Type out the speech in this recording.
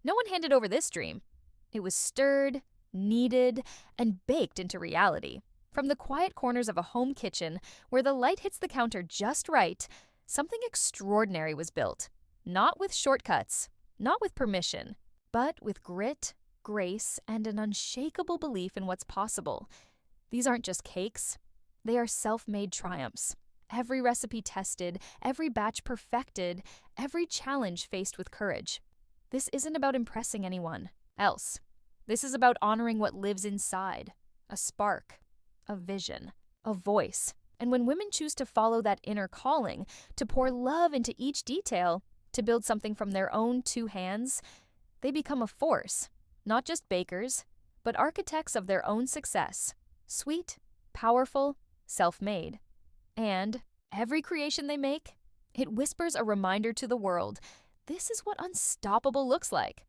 No one handed over this dream. It was stirred, kneaded, and baked into reality. From the quiet corners of a home kitchen, where the light hits the counter just right, something extraordinary was built. Not with shortcuts, not with permission, but with grit, grace, and an unshakable belief in what's possible. These aren't just cakes, they are self-made triumphs. Every recipe tested, every batch perfected, every challenge faced with courage. This isn't about impressing anyone else. This is about honoring what lives inside. A spark, a vision, a voice. And when women choose to follow that inner calling, to pour love into each detail, to build something from their own two hands, they become a force. Not just bakers, but architects of their own success. Sweet, powerful, self-made. And every creation they make, it whispers a reminder to the world, this is what unstoppable looks like.